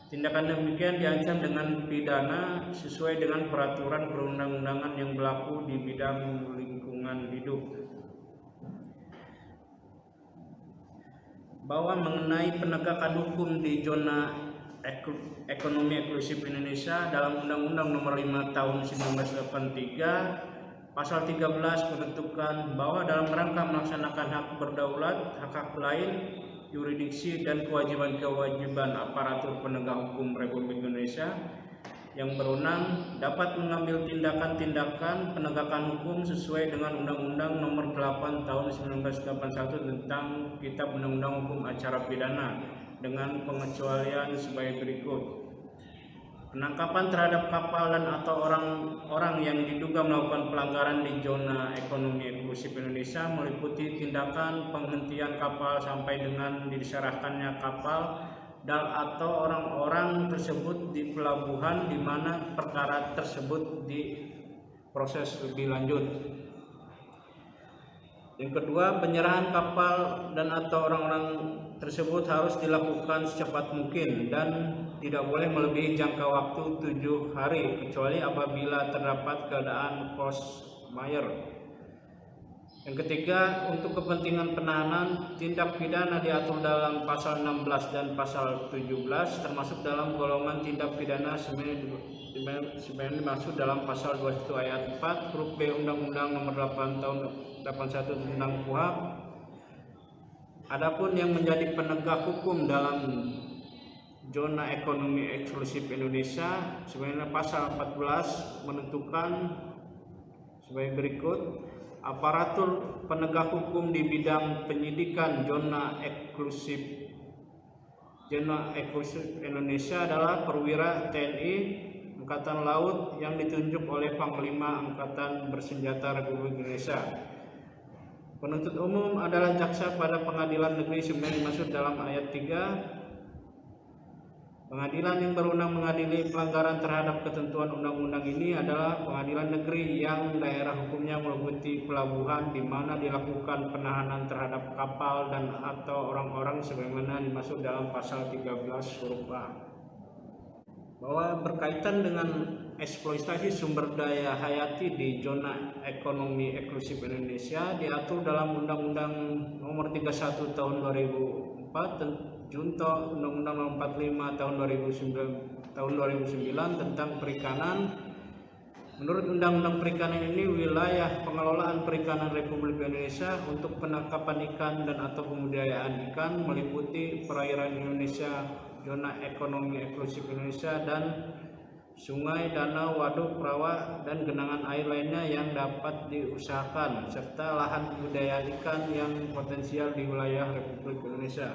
Tindakan demikian diancam dengan pidana sesuai dengan peraturan perundang-undangan yang berlaku di bidang lingkungan hidup. Bahwa mengenai penegakan hukum di zona ekonomi eksklusif Indonesia dalam Undang-Undang Nomor 5 Tahun 1983 Pasal 13 menentukan bahwa dalam rangka melaksanakan hak berdaulat, hak-hak lain, yurisdiksi dan kewajiban-kewajiban aparatur penegak hukum Republik Indonesia yang berwenang dapat mengambil tindakan-tindakan penegakan hukum sesuai dengan Undang-Undang Nomor 8 Tahun 1981 tentang Kitab Undang-Undang Hukum Acara Pidana dengan pengecualian sebagai berikut. Penangkapan terhadap kapal dan atau orang-orang yang diduga melakukan pelanggaran di zona ekonomi eksklusif Indonesia meliputi tindakan penghentian kapal sampai dengan diserahkannya kapal dan atau orang-orang tersebut di pelabuhan di mana perkara tersebut diproses lebih lanjut. Yang kedua, penyerahan kapal dan atau orang-orang tersebut harus dilakukan secepat mungkin dan tidak boleh melebihi jangka waktu 7 hari kecuali apabila terdapat keadaan force majeure. Yang ketiga, untuk kepentingan penahanan, tindak pidana diatur dalam pasal 16 dan pasal 17 termasuk dalam golongan tindak pidana sebenarnya dimaksud dalam pasal 21 ayat 4 huruf B Undang-Undang Nomor 8 Tahun 81 tentang KUHP. Adapun yang menjadi penegak hukum dalam zona ekonomi eksklusif Indonesia, sebenarnya pasal 14 menentukan sebagai berikut. Aparatur penegak hukum di bidang penyidikan zona eksklusif Indonesia adalah perwira TNI Angkatan Laut yang ditunjuk oleh Panglima Angkatan Bersenjata Republik Indonesia. Penuntut umum adalah jaksa pada pengadilan negeri sebenarnya dimaksud dalam ayat 3. Pengadilan yang berwenang mengadili pelanggaran terhadap ketentuan undang-undang ini adalah pengadilan negeri yang daerah hukumnya meliputi pelabuhan di mana dilakukan penahanan terhadap kapal dan atau orang-orang sebagaimana dimaksud dalam pasal 13 huruf A. Bahwa berkaitan dengan eksploitasi sumber daya hayati di zona ekonomi eksklusif Indonesia diatur dalam Undang-Undang Nomor 31 Tahun 2004 Junto Undang-Undang Nomor 45 Tahun 2009 tentang perikanan. Menurut Undang-Undang Perikanan ini, wilayah pengelolaan perikanan Republik Indonesia untuk penangkapan ikan dan atau pembudidayaan ikan meliputi perairan Indonesia, zona ekonomi eksklusif Indonesia, dan sungai, danau, waduk, rawa, dan genangan air lainnya yang dapat diusahakan, serta lahan budidaya ikan yang potensial di wilayah Republik Indonesia.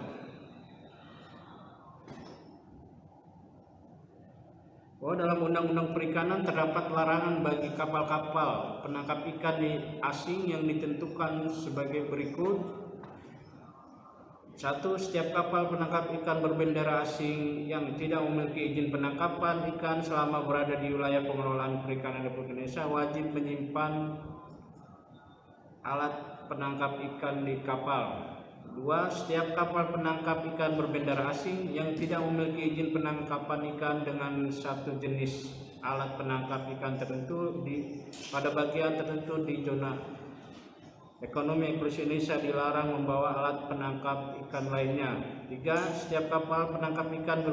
Bahwa dalam Undang-Undang Perikanan terdapat larangan bagi kapal-kapal penangkap ikan asing yang ditentukan sebagai berikut. 1. Setiap kapal penangkap ikan berbendera asing yang tidak memiliki izin penangkapan ikan selama berada di wilayah pengelolaan perikanan Republik Indonesia wajib menyimpan alat penangkap ikan di kapal. 2. Setiap kapal penangkap ikan berbendera asing yang tidak memiliki izin penangkapan ikan dengan satu jenis alat penangkap ikan tertentu pada bagian tertentu di zona ekonomi eksklusif Indonesia dilarang membawa alat penangkap ikan lainnya. 3. Setiap kapal penangkap ikan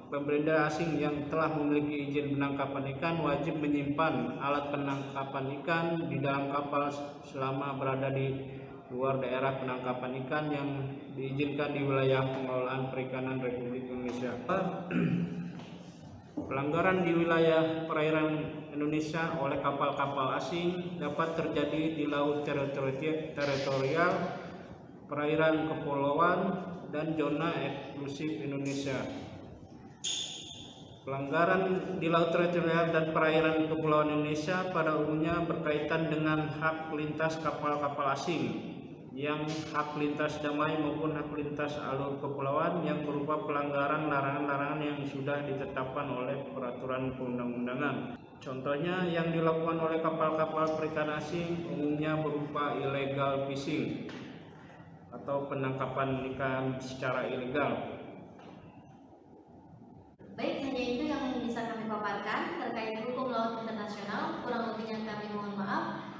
berbendera asing yang telah memiliki izin penangkapan ikan wajib menyimpan alat penangkapan ikan di dalam kapal selama berada di luar daerah penangkapan ikan yang diizinkan di wilayah pengelolaan perikanan Republik Indonesia. Pelanggaran di wilayah perairan Indonesia oleh kapal-kapal asing dapat terjadi di laut teritorial, perairan kepulauan, dan zona eksklusif Indonesia. Pelanggaran di laut teritorial dan perairan kepulauan Indonesia pada umumnya berkaitan dengan hak lintas kapal-kapal asing yang hak lintas damai maupun hak lintas alur kepulauan yang berupa pelanggaran larangan-larangan yang sudah ditetapkan oleh peraturan perundang-undangan. Contohnya yang dilakukan oleh kapal-kapal perikanan asing umumnya berupa illegal fishing atau penangkapan ikan secara ilegal.
Baik, hanya itu yang bisa kami paparkan terkait hukum laut internasional. Kurang lebihnya kami mohon maaf.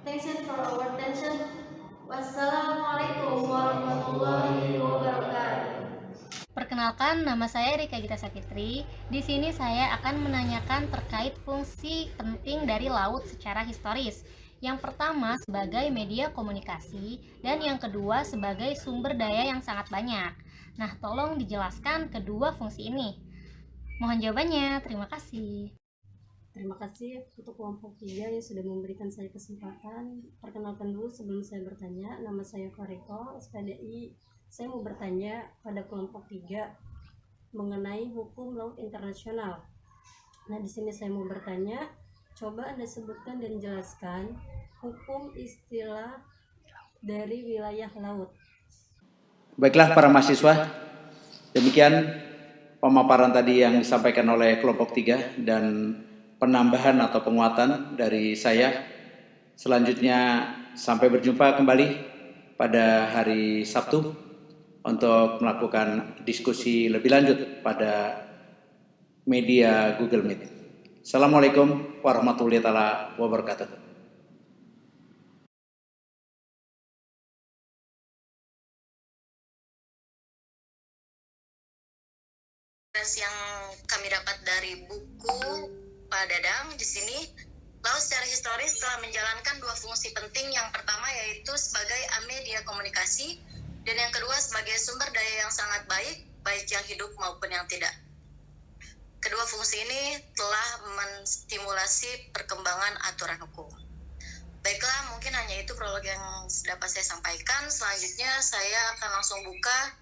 Thanks for our attention. Wassalamualaikum warahmatullahi wabarakatuh.
Perkenalkan, nama saya Rika Gita Savitri. Di sini saya akan menanyakan terkait fungsi penting dari laut secara historis. Yang pertama sebagai media komunikasi dan yang kedua sebagai sumber daya yang sangat banyak. Nah, tolong dijelaskan kedua fungsi ini. Mohon jawabannya. Terima kasih.
Terima kasih untuk kelompok 3 yang sudah memberikan saya kesempatan. Perkenalkan dulu sebelum saya bertanya, nama saya Koreko, SPDI. Saya mau bertanya pada kelompok 3. mengenai hukum laut internasional. Nah, di sini saya mau bertanya, coba Anda sebutkan dan jelaskan hukum istilah dari wilayah laut.
Baiklah para mahasiswa, demikian pemaparan tadi yang disampaikan oleh kelompok 3 dan penambahan atau penguatan dari saya. Selanjutnya sampai berjumpa kembali pada hari Sabtu untuk melakukan diskusi lebih lanjut pada media Google Meet. Assalamualaikum warahmatullahi wabarakatuh.
Yang kami dapat dari buku Pak Dadang di sini, laut secara historis telah menjalankan dua fungsi penting. Yang pertama yaitu sebagai media komunikasi, dan yang kedua sebagai sumber daya yang sangat baik, baik yang hidup maupun yang tidak. Kedua fungsi ini telah menstimulasi perkembangan aturan hukum. Baiklah, mungkin hanya itu prolog yang dapat saya sampaikan. Selanjutnya saya akan langsung buka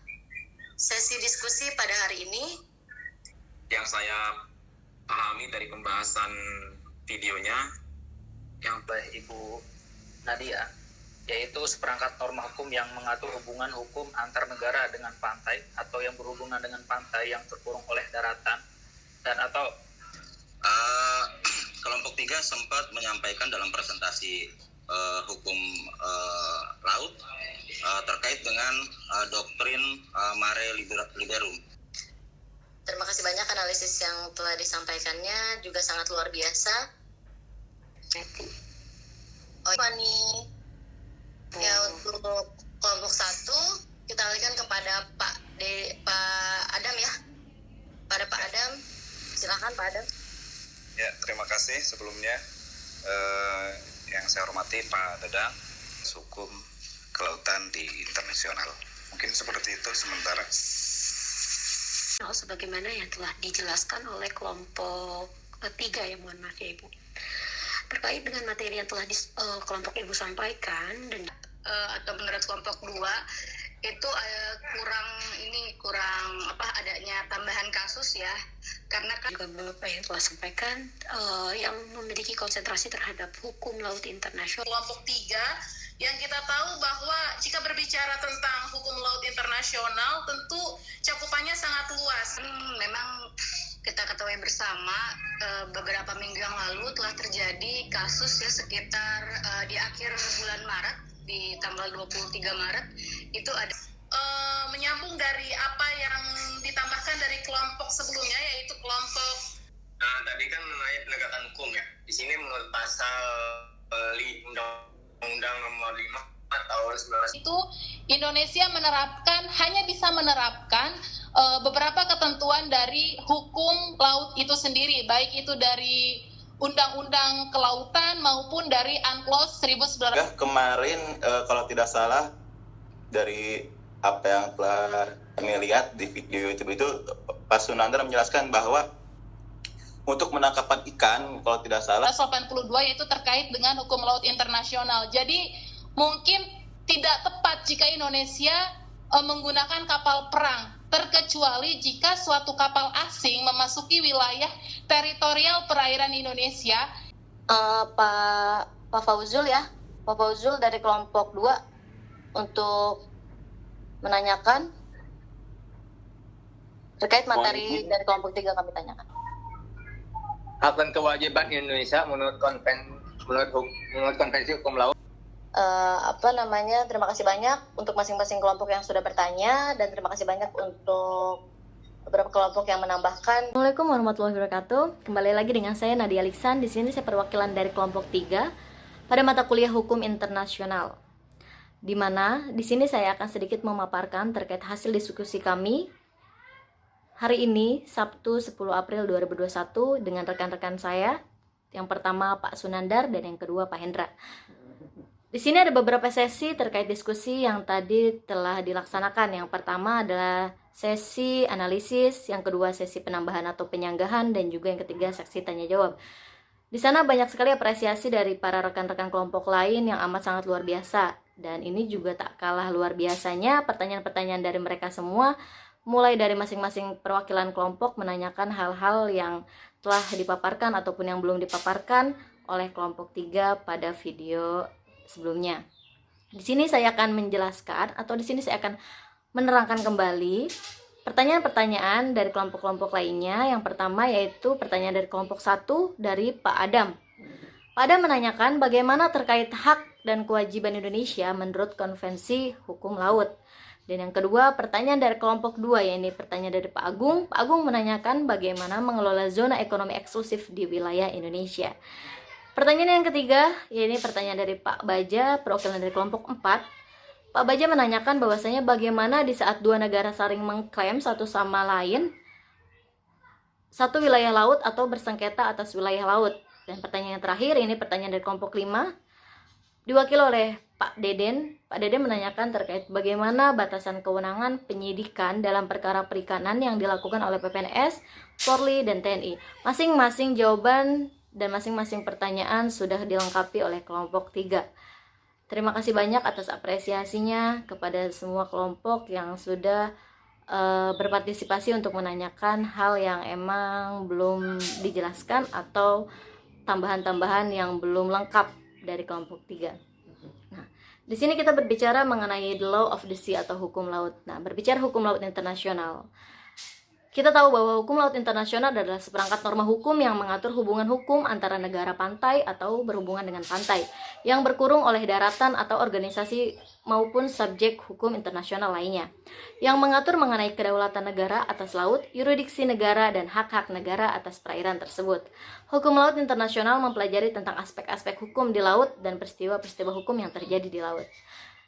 sesi diskusi pada hari ini.
Yang saya pahami dari pembahasan videonya yang oleh Ibu Nadia, yaitu seperangkat norma hukum yang mengatur hubungan hukum antar negara dengan pantai atau yang berhubungan dengan pantai yang terkurung oleh daratan, dan atau kelompok 3 sempat menyampaikan dalam presentasi hukum laut terkait dengan doktrin mare liberum.
Terima kasih banyak analisis yang telah disampaikannya, juga sangat luar biasa. Fani, ya untuk kelompok 1 kita alihkan kepada Pak Adam ya. Pada Pak Adam, silakan Pak Adam.
Ya, terima kasih sebelumnya yang saya hormati Pak Dadang, hukum kelautan di internasional. Mungkin seperti itu sementara.
Sebagaimana yang telah dijelaskan oleh kelompok 3 ya, mohon maaf ya Ibu. Terkait dengan materi yang telah kelompok Ibu sampaikan dan
atau menurut kelompok 2 itu kurang adanya tambahan kasus ya, karena kan
juga Bapak yang telah sampaikan yang memiliki konsentrasi terhadap hukum laut internasional.
Kelompok 3 yang kita tahu bahwa jika berbicara tentang hukum laut internasional tentu cakupannya sangat luas. Memang kita ketahui bersama beberapa minggu yang lalu telah terjadi kasus ya, sekitar di akhir bulan Maret, di tanggal 23 Maret itu ada menyambung dari apa yang ditambahkan dari kelompok sebelumnya, yaitu kelompok.
Nah, tadi kan mengenai penegakan hukum ya. Di sini menurut pasal Undang-Undang Nomor 5 tahun 19
itu Indonesia hanya bisa menerapkan beberapa ketentuan dari hukum laut itu sendiri, baik itu dari Undang-Undang Kelautan maupun dari UNCLOS 1900.
Kemarin kalau tidak salah dari apa yang telah kami lihat di video YouTube itu, Pak Sunandar menjelaskan bahwa untuk menangkapan ikan kalau tidak salah
82 yaitu terkait dengan hukum laut internasional. Jadi mungkin tidak tepat jika Indonesia menggunakan kapal perang, terkecuali jika suatu kapal asing memasuki wilayah teritorial perairan Indonesia.
Pak Fauzul ya, Pak Fauzul dari kelompok 2 untuk menanyakan terkait materi dari kelompok 3 kami tanyakan.
hak dan kewajiban Indonesia menurut konvensi hukum laut.
Terima kasih banyak untuk masing-masing kelompok yang sudah bertanya, dan terima kasih banyak untuk beberapa kelompok yang menambahkan.
Assalamualaikum warahmatullahi wabarakatuh. Kembali lagi dengan saya Nadia Liksan. Di sini saya perwakilan dari kelompok 3 pada mata kuliah Hukum Internasional. Di mana di sini saya akan sedikit memaparkan terkait hasil diskusi kami hari ini Sabtu 10 April 2021 dengan rekan-rekan saya. Yang pertama Pak Sunandar dan yang kedua Pak Hendra. Di sini ada beberapa sesi terkait diskusi yang tadi telah dilaksanakan. Yang pertama adalah sesi analisis, yang kedua sesi penambahan atau penyanggahan, dan juga yang ketiga seksi tanya jawab. Di sana banyak sekali apresiasi dari para rekan-rekan kelompok lain yang amat sangat luar biasa. Dan ini juga tak kalah luar biasanya pertanyaan-pertanyaan dari mereka semua mulai dari masing-masing perwakilan kelompok menanyakan hal-hal yang telah dipaparkan ataupun yang belum dipaparkan oleh kelompok 3 pada video sebelumnya. Di sini saya akan menjelaskan atau di sini saya akan menerangkan kembali pertanyaan-pertanyaan dari kelompok-kelompok lainnya. Yang pertama yaitu pertanyaan dari kelompok 1 dari Pak Adam. Pak Adam menanyakan bagaimana terkait hak dan kewajiban Indonesia menurut Konvensi Hukum Laut. Dan yang kedua, pertanyaan dari kelompok 2, yaitu pertanyaan dari Pak Agung. Pak Agung menanyakan bagaimana mengelola zona ekonomi eksklusif di wilayah Indonesia. Pertanyaan yang ketiga, yaitu pertanyaan dari Pak Baja, perwakilan dari kelompok 4. Pak Baja menanyakan bahwasanya bagaimana di saat dua negara saling mengklaim satu sama lain satu wilayah laut atau bersengketa atas wilayah laut. Dan pertanyaan yang terakhir, ini pertanyaan dari kelompok 5, diwakili oleh Pak Deden. Pak Deden menanyakan terkait bagaimana batasan kewenangan penyidikan dalam perkara perikanan yang dilakukan oleh PPNS, Polri, dan TNI. Masing-masing jawaban dan masing-masing pertanyaan sudah dilengkapi oleh kelompok 3. Terima kasih banyak atas apresiasinya kepada semua kelompok yang sudah berpartisipasi untuk menanyakan hal yang emang belum dijelaskan atau tambahan-tambahan yang belum lengkap dari kelompok 3. Nah, di sini kita berbicara mengenai the law of the sea atau hukum laut. Nah, berbicara hukum laut internasional, kita tahu bahwa hukum laut internasional adalah seperangkat norma hukum yang mengatur hubungan hukum antara negara pantai atau berhubungan dengan pantai yang berkurung oleh daratan atau organisasi maupun subjek hukum internasional lainnya, yang mengatur mengenai kedaulatan negara atas laut, yurisdiksi negara, dan hak-hak negara atas perairan tersebut. Hukum laut internasional mempelajari tentang aspek-aspek hukum di laut dan peristiwa-peristiwa hukum yang terjadi di laut.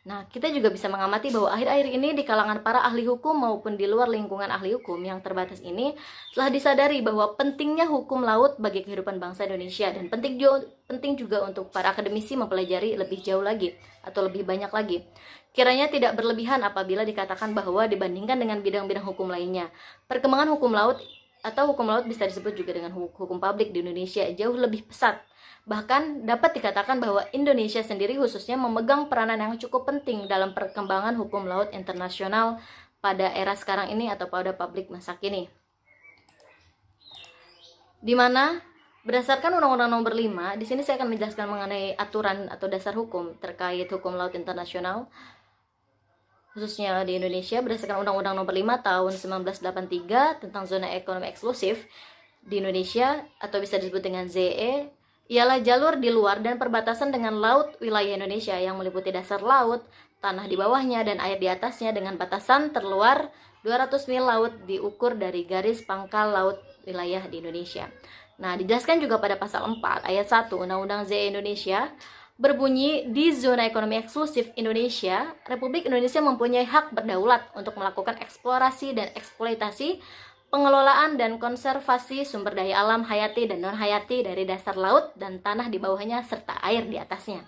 Nah, kita juga bisa mengamati bahwa akhir-akhir ini di kalangan para ahli hukum maupun di luar lingkungan ahli hukum yang terbatas ini telah disadari bahwa pentingnya hukum laut bagi kehidupan bangsa Indonesia, dan penting juga untuk para akademisi mempelajari lebih jauh lagi atau lebih banyak lagi. Kiranya tidak berlebihan apabila dikatakan bahwa dibandingkan dengan bidang-bidang hukum lainnya, perkembangan hukum laut atau hukum laut bisa disebut juga dengan hukum publik di Indonesia jauh lebih pesat. Bahkan dapat dikatakan bahwa Indonesia sendiri khususnya memegang peranan yang cukup penting dalam perkembangan hukum laut internasional pada era sekarang ini atau pada publik masa kini. Di mana berdasarkan Undang-Undang Nomor 5, di sini saya akan menjelaskan mengenai aturan atau dasar hukum terkait hukum laut internasional khususnya di Indonesia. Berdasarkan Undang-Undang Nomor 5 tahun 1983 tentang zona ekonomi eksklusif di Indonesia atau bisa disebut dengan ZE, ialah jalur di luar dan perbatasan dengan laut wilayah Indonesia yang meliputi dasar laut, tanah di bawahnya, dan air di atasnya dengan batasan terluar 200 mil laut diukur dari garis pangkal laut wilayah di Indonesia. Nah, dijelaskan juga pada pasal 4 ayat 1 Undang-Undang ZE Indonesia berbunyi, di zona ekonomi eksklusif Indonesia, Republik Indonesia mempunyai hak berdaulat untuk melakukan eksplorasi dan eksploitasi, pengelolaan dan konservasi sumber daya alam hayati dan non-hayati dari dasar laut dan tanah di bawahnya serta air di atasnya.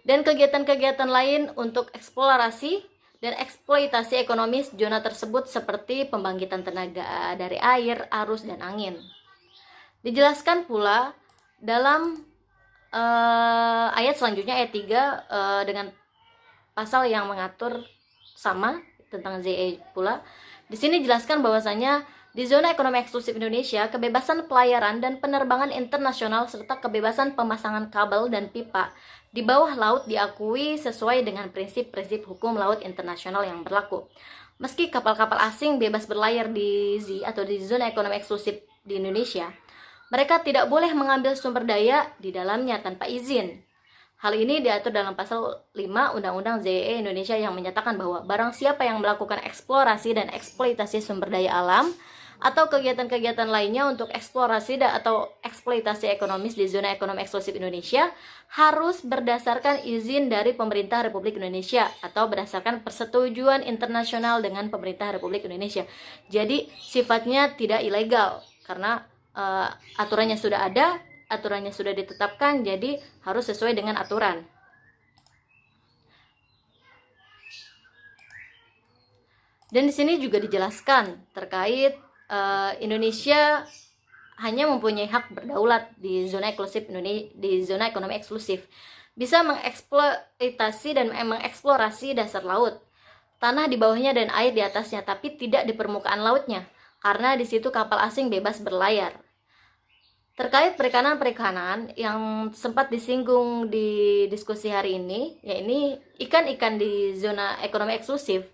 Dan kegiatan-kegiatan lain untuk eksplorasi dan eksploitasi ekonomis zona tersebut seperti pembangkitan tenaga dari air, arus, dan angin. Dijelaskan pula dalam ayat selanjutnya, ayat 3 dengan pasal yang mengatur sama tentang ZE pula. Di sini dijelaskan bahwasanya di zona ekonomi eksklusif Indonesia, kebebasan pelayaran dan penerbangan internasional serta kebebasan pemasangan kabel dan pipa di bawah laut diakui sesuai dengan prinsip-prinsip hukum laut internasional yang berlaku. Meski kapal-kapal asing bebas berlayar di ZI atau di zona ekonomi eksklusif di Indonesia, mereka tidak boleh mengambil sumber daya di dalamnya tanpa izin. Hal ini diatur dalam pasal 5 Undang-Undang ZEE Indonesia yang menyatakan bahwa barang siapa yang melakukan eksplorasi dan eksploitasi sumber daya alam atau kegiatan-kegiatan lainnya untuk eksplorasi atau eksploitasi ekonomis di zona ekonomi eksklusif Indonesia harus berdasarkan izin dari pemerintah Republik Indonesia atau berdasarkan persetujuan internasional dengan pemerintah Republik Indonesia. Jadi sifatnya tidak ilegal karena aturannya sudah ada, aturannya sudah ditetapkan, jadi harus sesuai dengan aturan. Dan di sini juga dijelaskan terkait Indonesia hanya mempunyai hak berdaulat di zona eksklusif di zona ekonomi eksklusif, bisa mengeksploitasi dan mengeksplorasi dasar laut, tanah di bawahnya dan air di atasnya, tapi tidak di permukaan lautnya, karena di situ kapal asing bebas berlayar. Terkait perikanan-perikanan yang sempat disinggung di diskusi hari ini, yakni ikan-ikan di zona ekonomi eksklusif,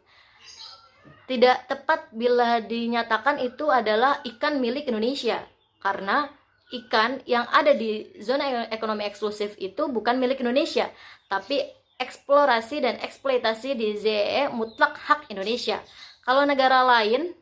tidak tepat bila dinyatakan itu adalah ikan milik Indonesia, karena ikan yang ada di zona ekonomi eksklusif itu bukan milik Indonesia, tapi eksplorasi dan eksploitasi di ZEE mutlak hak Indonesia. Kalau negara lain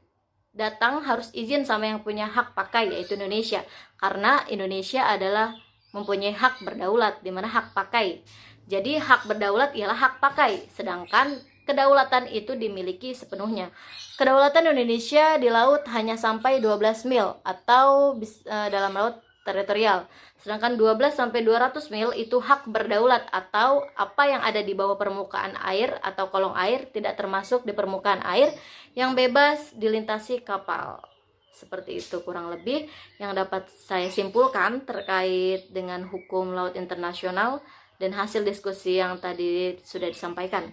datang harus izin sama yang punya hak pakai, yaitu Indonesia, karena Indonesia adalah mempunyai hak berdaulat, di mana hak pakai. Jadi hak berdaulat ialah hak pakai, sedangkan kedaulatan itu dimiliki sepenuhnya. Kedaulatan Indonesia di laut hanya sampai 12 mil atau dalam laut teritorial. Sedangkan 12 sampai 200 mil itu hak berdaulat atau apa yang ada di bawah permukaan air atau kolong air tidak termasuk di permukaan air yang bebas dilintasi kapal. Seperti itu kurang lebih yang dapat saya simpulkan terkait dengan hukum laut internasional dan hasil diskusi yang tadi sudah disampaikan.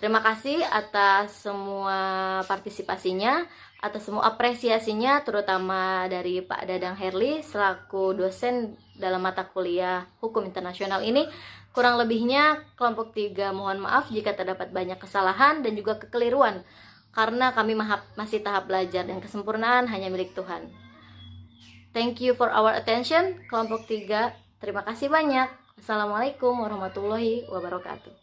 Terima kasih atas semua partisipasinya, atas semua apresiasinya, terutama dari Pak Dadang Herli selaku dosen dalam mata kuliah Hukum Internasional ini. Kurang lebihnya kelompok 3 mohon maaf jika terdapat banyak kesalahan dan juga kekeliruan, karena kami masih tahap belajar dan kesempurnaan hanya milik Tuhan. Thank you for our attention, kelompok 3. Terima kasih banyak. Assalamualaikum warahmatullahi wabarakatuh.